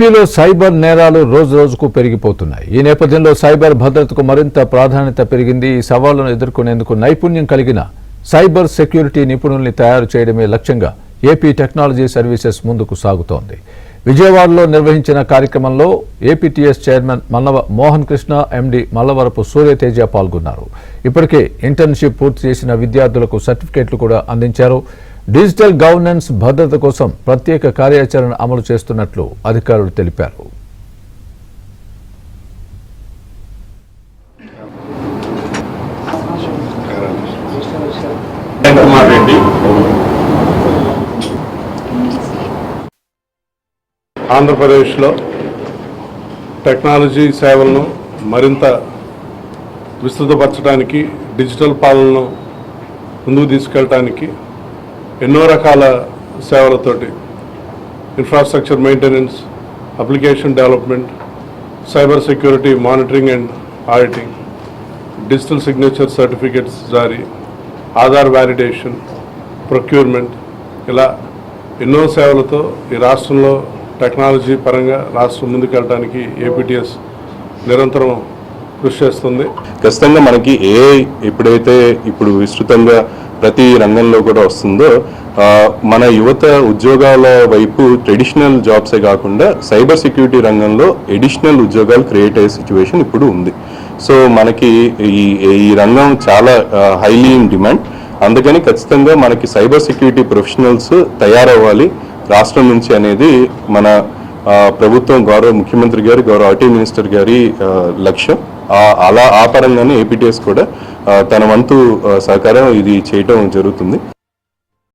ఏపీలో సైబర్ నేరాలు రోజుకు పెరిగిపోతున్నాయి. ఈ నేపథ్యంలో సైబర్ భద్రతకు మరింత ప్రాధాన్యత పెరిగింది. ఈ సవాళ్లను ఎదుర్కొనేందుకు నైపుణ్యం కలిగిన సైబర్ సెక్యూరిటీ నిపుణుల్ని తయారు చేయడమే లక్ష్యంగా ఏపీ టెక్నాలజీ సర్వీసెస్ ముందుకు సాగుతోంది. విజయవాడలో నిర్వహించిన కార్యక్రమంలో APTS chairman మల్లవ Mohan Krishna, MD Mallavarapu Surya Teja పాల్గొన్నారు. ఇప్పటికే ఇంటర్న్షిప్ పూర్తి చేసిన విద్యార్థులకు సర్టిఫికేట్లు కూడా అందించారు. డిజిటల్ గవర్నెన్స్ భద్రత కోసం ప్రత్యేక కార్యాచరణ అమలు చేస్తున్నట్లు అధికారులు తెలిపారు. ఆంధ్రప్రదేశ్లో టెక్నాలజీ సేవలను మరింత విస్తృతపరచడానికి, డిజిటల్ పాలనను ముందుకు తీసుకెళ్ళడానికి ఎన్నో రకాల సేవలతోటి infrastructure maintenance, application development, cyber security monitoring and auditing, digital signature certificates జారీ, ఆధార్ వ్యాలిడేషన్, ప్రొక్యూర్మెంట్, ఇలా ఎన్నో సేవలతో ఈ రాష్ట్రంలో టెక్నాలజీ పరంగా రాష్ట్రం ముందుకెళ్ళడానికి ఏపీటీఎస్ నిరంతరం కృషి చేస్తుంది. ఖచ్చితంగా మనకి ఏఐ ఇప్పుడు విస్తృతంగా ప్రతి రంగంలో కూడా వస్తుందో, మన యువత ఉద్యోగాల వైపు ట్రెడిషనల్ జాబ్సే కాకుండా సైబర్ సెక్యూరిటీ రంగంలో ఎడిషనల్ ఉద్యోగాలు క్రియేట్ అయ్యే సిచ్యువేషన్ ఇప్పుడు ఉంది. సో మనకి ఈ రంగం చాలా హైలీ ఇన్ డిమాండ్. అందుకని ఖచ్చితంగా మనకి సైబర్ సెక్యూరిటీ ప్రొఫెషనల్స్ తయారవ్వాలి రాష్ట్రం నుంచి అనేది మన ప్రభుత్వం, గౌరవ ముఖ్యమంత్రి గారి, గౌరవ ఐటీ మినిస్టర్ గారి లక్ష్యం. ఆ పరంగానే ఏపీటీఎస్ కూడా తన వంతు సహకారం ఇది చేయటం జరుగుతుంది.